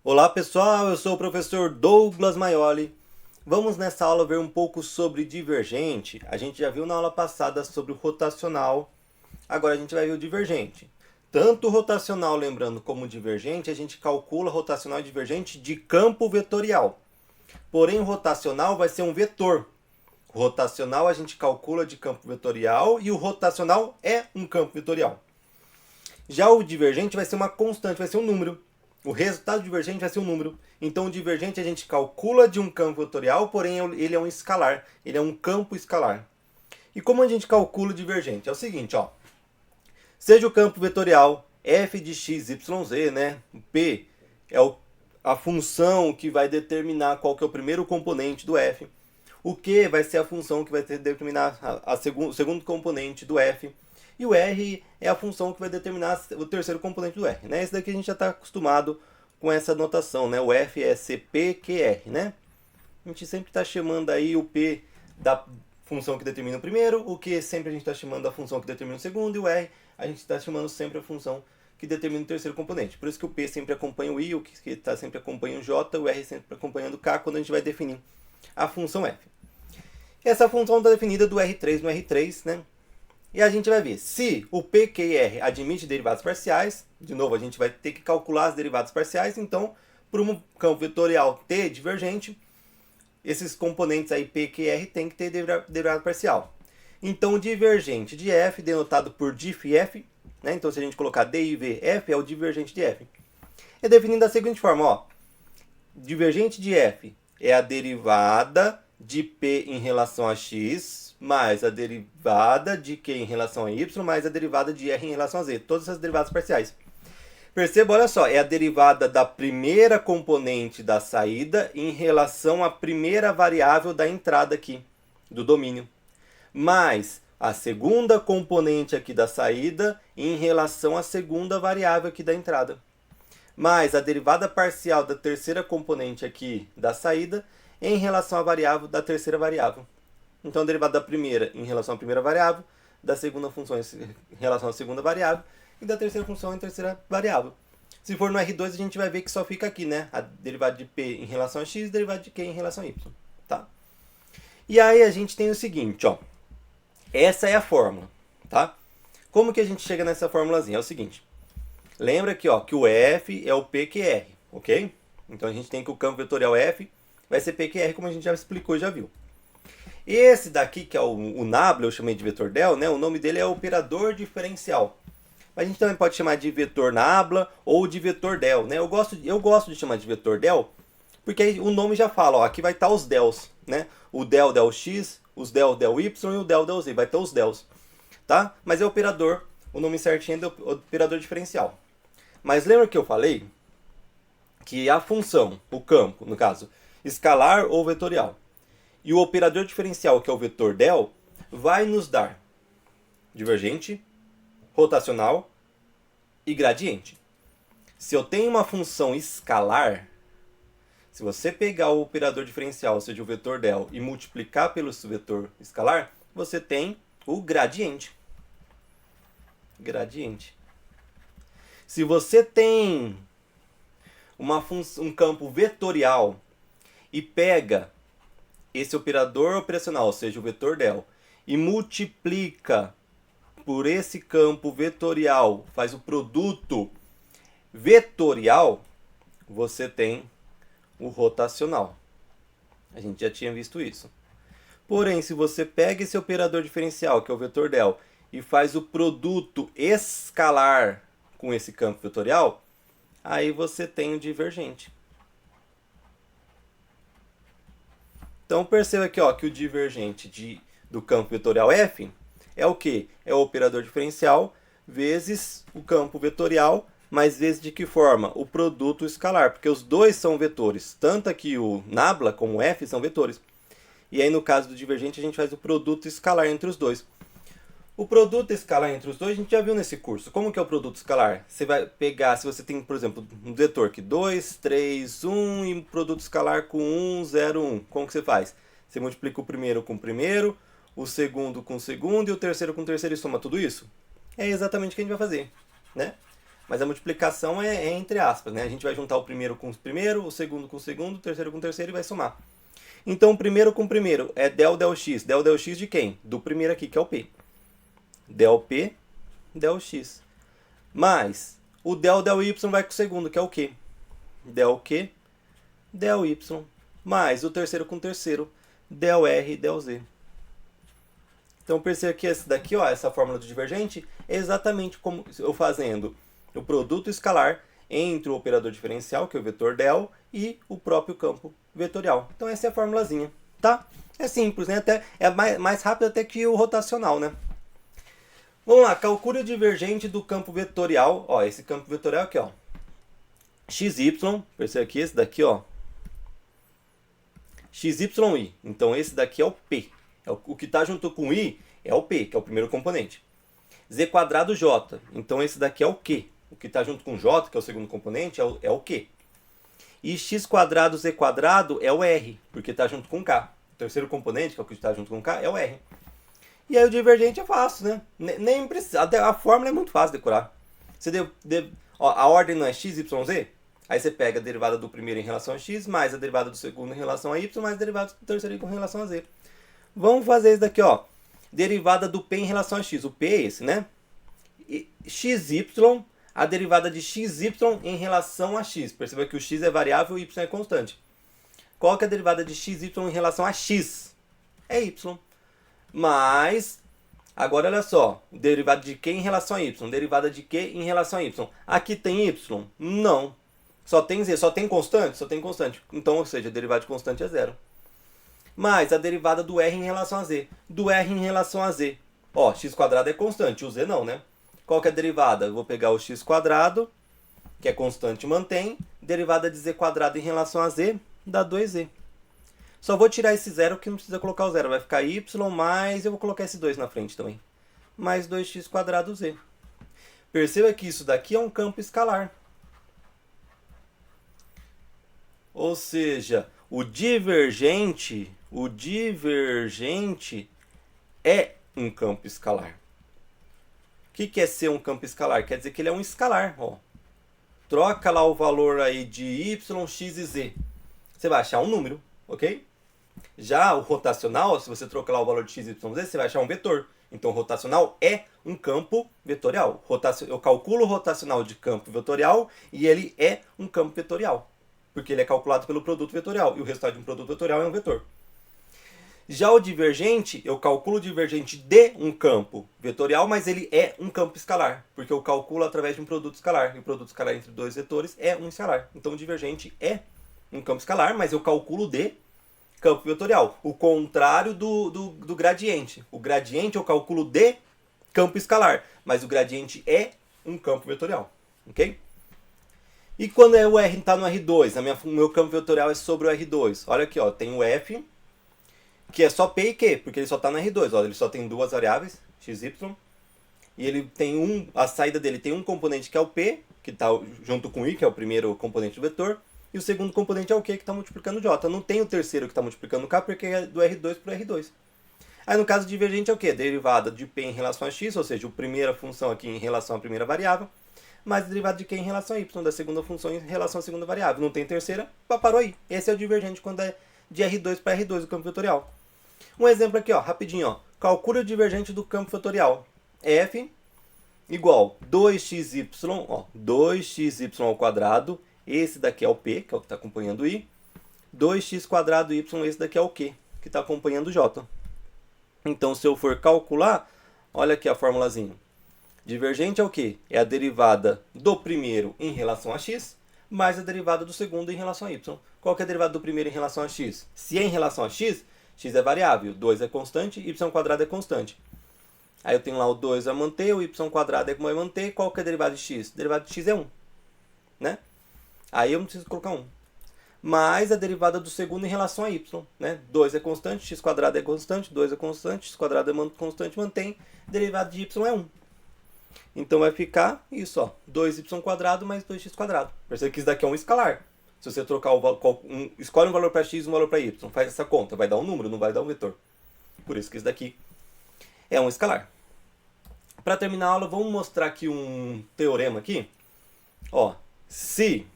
Olá pessoal, eu sou o professor Douglas Maioli. Vamos nessa aula ver um pouco sobre divergente. A gente já viu na aula passada sobre o rotacional, agora a gente vai ver o divergente. Tanto o rotacional, lembrando, como o divergente, a gente calcula rotacional e divergente de campo vetorial. Porém, o rotacional vai ser um vetor. O rotacional a gente calcula de campo vetorial e o rotacional é um campo vetorial. Já o divergente vai ser uma constante, vai ser um número. O resultado divergente vai ser um número. Então o divergente a gente calcula de um campo vetorial, porém ele é um escalar. Ele é um campo escalar. E como a gente calcula o divergente? É o seguinte, ó. Seja o campo vetorial f de x, y, z, né? O P é a função que vai determinar qual que é o primeiro componente do f. O Q vai ser a função que vai determinar o segundo componente do f. E o R é a função que vai determinar o terceiro componente do R. Né? Esse daqui a gente já está acostumado com essa notação. Né? O F é CPQR. Né? A gente sempre está chamando aí o P da função que determina o primeiro, o Q sempre a gente está chamando a função que determina o segundo, e o R a gente está chamando sempre a função que determina o terceiro componente. Por isso que o P sempre acompanha o I, o Q está sempre acompanha o J, o R sempre acompanhando o K, quando a gente vai definir a função F. Essa função está definida do R3 no R3, né? E a gente vai ver se o P, Q e R admite derivadas parciais. De novo, a gente vai ter que calcular as derivadas parciais. Então, para um campo vetorial T divergente, esses componentes aí P, Q e R tem que ter derivada parcial. Então, o divergente de F, denotado por diff F, né? Então, se a gente colocar DIV F, é o divergente de F. É definido da seguinte forma, ó. Divergente de F é a derivada de P em relação a x mais a derivada de Q em relação a y mais a derivada de R em relação a z. Todas essas derivadas parciais. Perceba, olha só, é a derivada da primeira componente da saída em relação à primeira variável da entrada aqui, do domínio. Mais a segunda componente aqui da saída em relação à segunda variável aqui da entrada. Mais a derivada parcial da terceira componente aqui da saída em relação à variável da terceira variável. Então, a derivada da primeira em relação à primeira variável, da segunda função em relação à segunda variável e da terceira função em terceira variável. Se for no R2, a gente vai ver que só fica aqui, né? A derivada de P em relação a x e a derivada de Q em relação a y. Tá? E aí a gente tem o seguinte, ó. Essa é a fórmula, tá? Como que a gente chega nessa formulazinha? É o seguinte. Lembra aqui, ó, que o F é o PQR, ok? Então a gente tem que o campo vetorial F vai ser PQR, como a gente já explicou e já viu. Esse daqui, que é o nabla, eu chamei de vetor del, né? O nome dele é operador diferencial. Mas a gente também pode chamar de vetor nabla ou de vetor del, né? Eu gosto de chamar de vetor del, porque aí o nome já fala, ó, aqui vai estar os dels, né? O del x, os del y e o del z, vai ter os dels, tá? Mas é operador, o nome certinho é operador diferencial. Mas lembra que eu falei que a função, o campo, no caso, escalar ou vetorial, e o operador diferencial, que é o vetor del, vai nos dar divergente, rotacional e gradiente. Se eu tenho uma função escalar, se você pegar o operador diferencial, ou seja, o vetor del, e multiplicar pelo vetor escalar, você tem o gradiente. Gradiente. Se você tem um campo vetorial e pega esse operador operacional, ou seja, o vetor del, e multiplica por esse campo vetorial, faz o produto vetorial, você tem o rotacional. A gente já tinha visto isso. Porém, se você pega esse operador diferencial, que é o vetor del, e faz o produto escalar com esse campo vetorial, aí você tem o divergente. Então perceba aqui, ó, que o divergente do campo vetorial F é o quê? É o operador diferencial vezes o campo vetorial, mas vezes de que forma? O produto escalar, porque os dois são vetores. Tanto aqui o nabla como o F são vetores. E aí no caso do divergente a gente faz o produto escalar entre os dois. O produto escalar entre os dois a gente já viu nesse curso. Como que é o produto escalar? Você vai pegar, se você tem, por exemplo, um vetor que 2, 3, 1 e um produto escalar com 1, 0, 1. Como que você faz? Você multiplica o primeiro com o primeiro, o segundo com o segundo e o terceiro com o terceiro e soma tudo isso? É exatamente o que a gente vai fazer, né? Mas a multiplicação é entre aspas, né? A gente vai juntar o primeiro com o primeiro, o segundo com o segundo, o terceiro com o terceiro e vai somar. Então, o primeiro com o primeiro é del x. Del x de quem? Do primeiro aqui, que é o P. Del P, del x. Mais o del y vai com o segundo, que é o Q. Del Q, del y. Mais o terceiro com o terceiro, del R, del z. Então, perceba que esse daqui, ó, essa fórmula do divergente, é exatamente como eu fazendo o produto escalar entre o operador diferencial, que é o vetor del, e o próprio campo vetorial. Então, essa é a formulazinha, tá? É simples, né? Até, é mais rápido até que o rotacional, né? Vamos lá, calcule o divergente do campo vetorial. Ó, esse campo vetorial aqui, ó. XY, perceba aqui, esse daqui, ó. XYI. Então, esse daqui é o P. O que está junto com I é o P, que é o primeiro componente. Z quadrado J. Então, esse daqui é o Q. O que está junto com J, que é o segundo componente, é o Q. E x quadrado Z quadrado é o R, porque está junto com K. O terceiro componente, que é o que está junto com K, é o R. E aí o divergente é fácil, né? Nem precisa. A fórmula é muito fácil de decorar. Ó, a ordem não é x, y, z? Aí você pega a derivada do primeiro em relação a x, mais a derivada do segundo em relação a y, mais a derivada do terceiro em relação a z. Vamos fazer isso daqui, ó. Derivada do P em relação a x. O P é esse, né? E xy, a derivada de xy em relação a x. Perceba que o x é variável e o y é constante. Qual que é a derivada de xy em relação a x? É y. Mas, agora olha só, derivada de Q em relação a y, derivada de Q em relação a y. Aqui tem y? Não. Só tem z, só tem constante? Só tem constante. Então, ou seja, a derivada de constante é zero. Mais a derivada do r em relação a z. Do r em relação a z. Ó, x quadrado é constante, o z não, né? Qual que é a derivada? Eu vou pegar o x quadrado, que é constante, mantém. Derivada de z quadrado em relação a z, dá 2z. Só vou tirar esse zero que não precisa colocar o zero. Vai ficar y mais, eu vou colocar esse 2 na frente também. Mais 2x quadrado z. Perceba que isso daqui é um campo escalar. Ou seja, o divergente é um campo escalar. O que é ser um campo escalar? Quer dizer que ele é um escalar. Ó. Troca lá o valor aí de y, x e z. Você vai achar um número, ok? Já o rotacional, se você trocar lá o valor de x, y, z, você vai achar um vetor. Então, o rotacional é um campo vetorial. Eu calculo o rotacional de campo vetorial e ele é um campo vetorial. Porque ele é calculado pelo produto vetorial. E o resultado de um produto vetorial é um vetor. Já o divergente, eu calculo o divergente de um campo vetorial, mas ele é um campo escalar. Porque eu calculo através de um produto escalar. E o produto escalar entre dois vetores é um escalar. Então, o divergente é um campo escalar, mas eu calculo de campo vetorial. O contrário do gradiente. O gradiente eu calculo de campo escalar, mas o gradiente é um campo vetorial. Ok? E quando o R está no R2, o meu campo vetorial é sobre o R2. Olha aqui, ó, tem o F, que é só P e Q, porque ele só está no R2. Ó, ele só tem duas variáveis, x, y. E ele tem a saída dele tem um componente que é o P, que está junto com o I, que é o primeiro componente do vetor. E o segundo componente é o Q, que está multiplicando o J. Não tem o terceiro que está multiplicando o K, porque é do R2 para o R2. Aí no caso divergente é o quê? Derivada de P em relação a X, ou seja, a primeira função aqui em relação à primeira variável, mais a derivada de Q em relação a Y, da segunda função em relação à segunda variável. Não tem terceira, parou aí. Esse é o divergente quando é de R2 para R2, o campo vetorial. Um exemplo aqui, ó, rapidinho. Ó. Calcule o divergente do campo vetorial. F igual 2xy, ó, 2xy ao quadrado. Esse daqui é o P, que é o que está acompanhando o I. 2x quadrado y, esse daqui é o Q, que está acompanhando o J. Então, se eu for calcular, olha aqui a formulazinha. Divergente é o quê? É a derivada do primeiro em relação a x, mais a derivada do segundo em relação a y. Qual que é a derivada do primeiro em relação a x? Se é em relação a x, x é variável, 2 é constante, y quadrado é constante. Aí eu tenho lá o 2 vai manter, o y quadrado é como vai manter. Qual que é a derivada de x? A derivada de x é 1. Né? Aí eu não preciso colocar 1. Mais a derivada do segundo em relação a y. Né? 2 é constante, x quadrado é constante, 2 é constante, x quadrado é constante, mantém. Derivada de y é 1. Então vai ficar isso, ó, 2y quadrado mais 2x quadrado. Percebe que isso daqui é um escalar. Se você trocar escolhe um valor para x e um valor para y, faz essa conta, vai dar um número, não vai dar um vetor. Por isso que isso daqui é um escalar. Para terminar a aula, vamos mostrar aqui um teorema aqui. Ó, se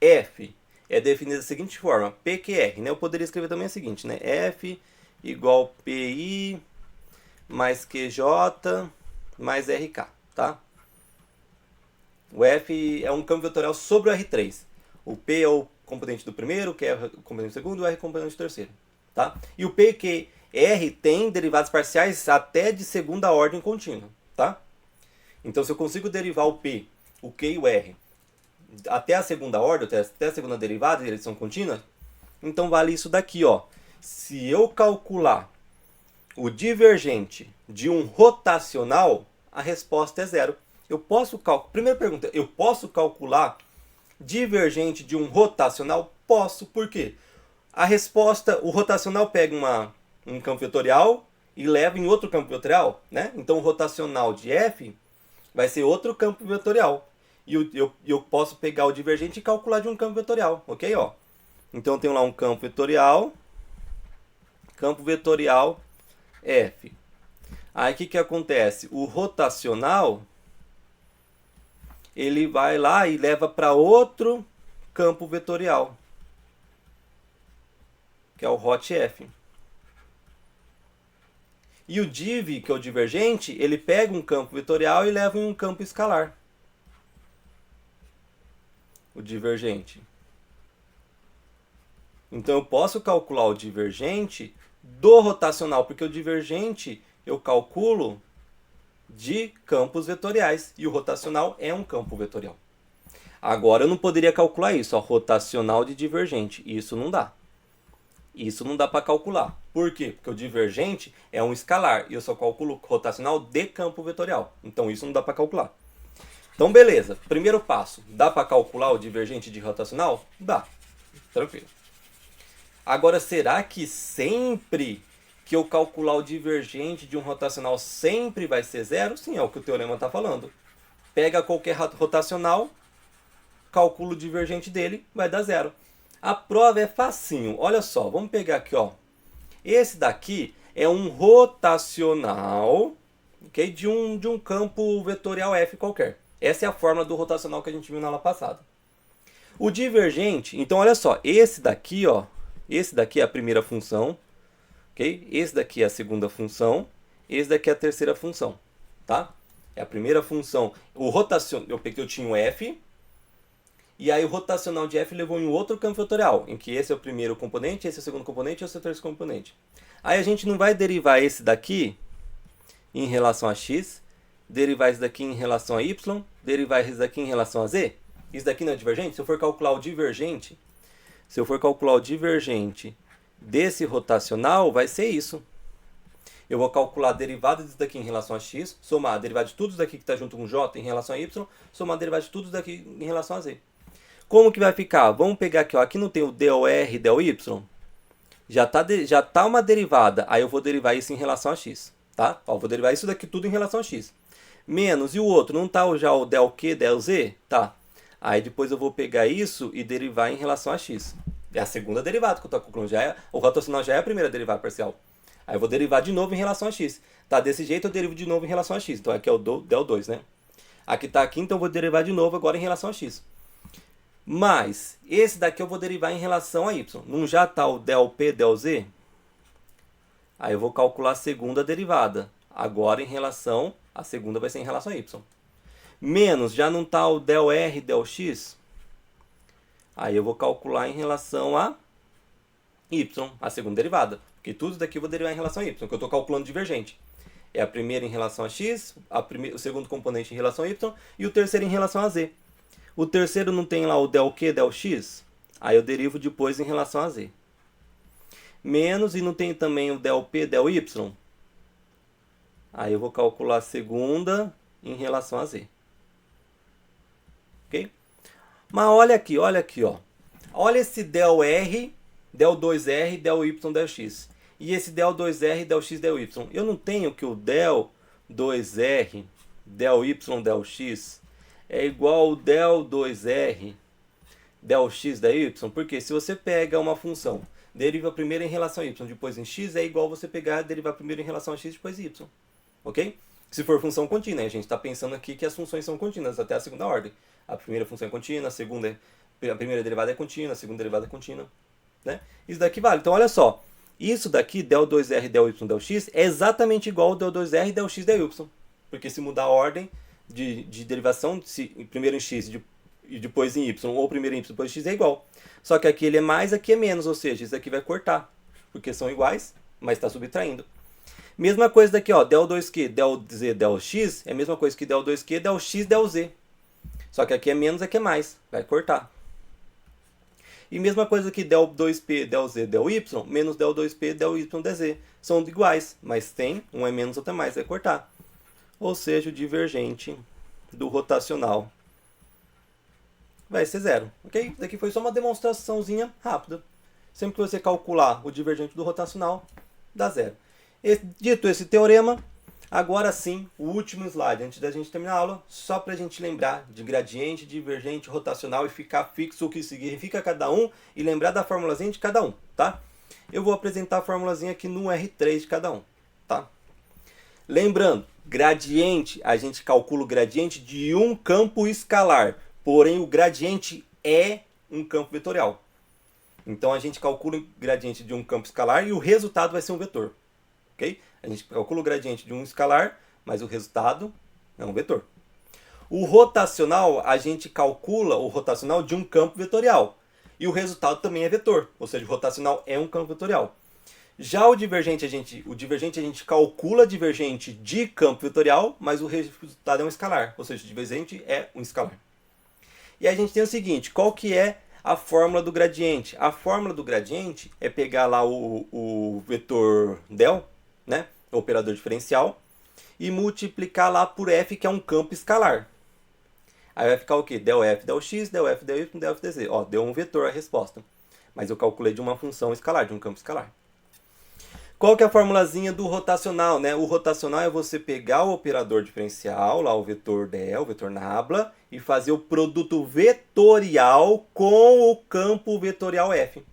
F é definido da seguinte forma, PQR, né? Eu poderia escrever também o seguinte, né? F igual PI mais QJ mais RK, tá? O F é um campo vetorial sobre o R3. O P é o componente do primeiro, o Q é o componente do segundo e o R é o componente do terceiro, tá? E o P e Q R tem derivadas parciais até de segunda ordem contínua, tá? Então, se eu consigo derivar o P, o Q e o R até a segunda ordem, até a segunda derivada, e eles são contínuas, então vale isso daqui, ó. Se eu calcular o divergente de um rotacional, a resposta é zero. Eu posso calcular. Primeira pergunta, eu posso calcular divergente de um rotacional? Posso, por quê? A resposta, o rotacional pega um campo vetorial e leva em outro campo vetorial, né? Então o rotacional de F vai ser outro campo vetorial. E eu posso pegar o divergente e calcular de um campo vetorial, ok? Ó. Então eu tenho lá um campo vetorial F. Aí o que acontece? O rotacional, ele vai lá e leva para outro campo vetorial, que é o hot F. E o div, que é o divergente, ele pega um campo vetorial e leva em um campo escalar. O divergente. Então eu posso calcular o divergente do rotacional, porque o divergente eu calculo de campos vetoriais e o rotacional é um campo vetorial. Agora eu não poderia calcular isso, ó, rotacional de divergente. Isso não dá. Isso não dá para calcular. Por quê? Porque o divergente é um escalar e eu só calculo rotacional de campo vetorial. Então isso não dá para calcular. Então beleza, primeiro passo, dá para calcular o divergente de rotacional? Dá, tranquilo. Agora, será que sempre que eu calcular o divergente de um rotacional sempre vai ser zero? Sim, é o que o teorema está falando. Pega qualquer rotacional, calcula o divergente dele, vai dar zero. A prova é facinho, olha só, vamos pegar aqui, ó. Esse daqui é um rotacional, okay, de um campo vetorial F qualquer. Essa é a fórmula do rotacional que a gente viu na aula passada. O divergente, então olha só, esse daqui, ó, esse daqui é a primeira função, ok? Esse daqui é a segunda função, esse daqui é a terceira função, tá? É a primeira função. O rotacional, eu tinha o F, e aí o rotacional de F levou em outro campo vetorial, em que esse é o primeiro componente, esse é o segundo componente e esse é o terceiro componente. Aí a gente não vai derivar esse daqui em relação a x, derivar esse daqui em relação a y, derivar esse daqui em relação a z. Isso daqui não é divergente? Se eu for calcular o divergente, desse rotacional, vai ser isso. Eu vou calcular a derivada disso daqui em relação a x, somar a derivada de tudo isso daqui que está junto com j em relação a y, somar a derivada de tudo isso daqui em relação a z. Como que vai ficar? Vamos pegar aqui, ó, aqui não tem o del r e del y? Já tá uma derivada, aí eu vou derivar isso em relação a x, tá? Ó, vou derivar isso daqui tudo em relação a x. Menos, e o outro, não tá já o del q, del z? Tá. Aí depois eu vou pegar isso e derivar em relação a x. É a segunda derivada que eu estou calculando. O rotacional já é a primeira derivada parcial. Aí eu vou derivar de novo em relação a x. Tá, desse jeito eu derivo de novo em relação a x. Então aqui é o del 2, né? Aqui tá aqui, então eu vou derivar de novo agora em relação a x. Mas esse daqui eu vou derivar em relação a y. Não já tá o del p, del z? Aí eu vou calcular a segunda derivada. Agora em relação, a segunda vai ser em relação a y. Menos, já não está o del r, del x? Aí eu vou calcular em relação a y, a segunda derivada. Porque tudo isso daqui eu vou derivar em relação a y, que eu estou calculando divergente. É a primeira em relação a x, o segundo componente em relação a y e o terceiro em relação a z. O terceiro não tem lá o del q, del x? Aí eu derivo depois em relação a z. Menos, e não tem também o del p, del y? Aí eu vou calcular a segunda em relação a z. Ok? Mas olha aqui, ó. Olha esse del r, del 2r, del y, del x. E esse del 2r, del x, del y. Eu não tenho que o del 2r, del y, del x é igual ao del 2r, del x, del y. Porque se você pega uma função, deriva primeiro em relação a y, depois em x, é igual você pegar derivar primeiro em relação a x, depois y. Ok? Se for função contínua, a gente está pensando aqui que as funções são contínuas até a segunda ordem. A primeira função é contínua, a primeira derivada é contínua, a segunda derivada é contínua, né? Isso daqui vale. Então, olha só. Isso daqui, del2R, del y, del x, é exatamente igual ao del2R, del x, del y. Porque se mudar a ordem de derivação, se primeiro em x e depois em y, ou primeiro em y, depois em x, é igual. Só que aqui ele é mais, aqui é menos, ou seja, isso aqui vai cortar. Porque são iguais, mas está subtraindo. Mesma coisa daqui, ó, del 2q, del z, del x, é a mesma coisa que del 2q, del x, del z. Só que aqui é menos, aqui é mais, vai cortar. E mesma coisa que del 2p, del z, del y, menos del 2p, del y, dz. São iguais, mas tem, um é menos, outro é mais, vai cortar. Ou seja, o divergente do rotacional vai ser zero, ok? Isso daqui foi só uma demonstraçãozinha rápida. Sempre que você calcular o divergente do rotacional, dá zero. Dito esse teorema, agora sim, o último slide, antes da gente terminar a aula, só para a gente lembrar de gradiente, divergente, rotacional e ficar fixo o que significa cada um e lembrar da formulazinha de cada um, tá? Eu vou apresentar a formulazinha aqui no R3 de cada um, tá? Lembrando, gradiente, a gente calcula o gradiente de um campo escalar, porém o gradiente é um campo vetorial. Então a gente calcula o gradiente de um campo escalar e o resultado vai ser um vetor. Okay? A gente calcula o gradiente de um escalar, mas o resultado é um vetor. O rotacional, a gente calcula o rotacional de um campo vetorial. E o resultado também é vetor, ou seja, o rotacional é um campo vetorial. Já o divergente a gente calcula a divergente de campo vetorial, mas o resultado é um escalar, ou seja, o divergente é um escalar. E a gente tem o seguinte, qual que é a fórmula do gradiente? A fórmula do gradiente é pegar lá o vetor del, né, o operador diferencial, e multiplicar lá por f, que é um campo escalar. Aí vai ficar o quê? Del f, del x, del f, del y, del f, dz. Ó, deu um vetor a resposta. Mas eu calculei de uma função escalar, de um campo escalar. Qual que é a formulazinha do rotacional, né? O rotacional é você pegar o operador diferencial, lá o vetor del, o vetor nabla, e fazer o produto vetorial com o campo vetorial f.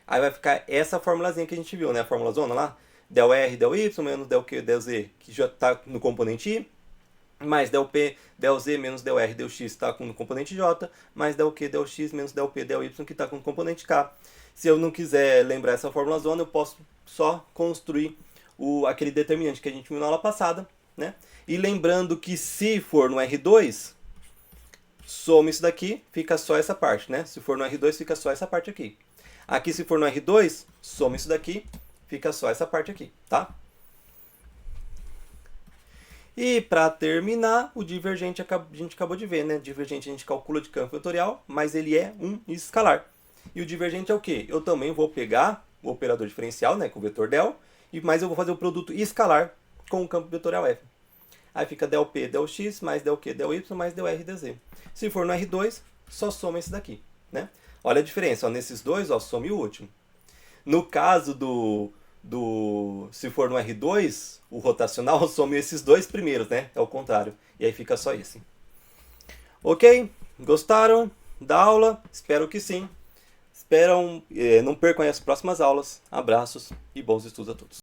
Aí vai ficar essa formulazinha que a gente viu, né? A fórmula zona lá. Del r, del y, menos del q, del z, que já está no componente i. Mais del p, del z, menos del r, del x, está no componente j. Mais del q, del x, menos del p, del y, que está com o componente k. Se eu não quiser lembrar essa fórmula zona, eu posso só construir aquele determinante que a gente viu na aula passada, né? E lembrando que se for no R2, soma isso daqui, fica só essa parte, né? Se for no R2, fica só essa parte aqui. Aqui, se for no R2, soma isso daqui, fica só essa parte aqui, tá? E para terminar, o divergente a gente acabou de ver, né? Divergente a gente calcula de campo vetorial, mas ele é um escalar. E o divergente é o quê? Eu também vou pegar o operador diferencial, né, com o vetor del, mas eu vou fazer o produto escalar com o campo vetorial f. Aí fica del p, del x, mais del q, del y, mais del r, dz. Se for no R2, só soma esse daqui, né? Olha a diferença, ó, nesses dois, ó, some o último. No caso se for no R2, o rotacional some esses dois primeiros, né? É o contrário. E aí fica só esse. Ok? Gostaram da aula? Espero que sim. Não percam as próximas aulas. Abraços e bons estudos a todos.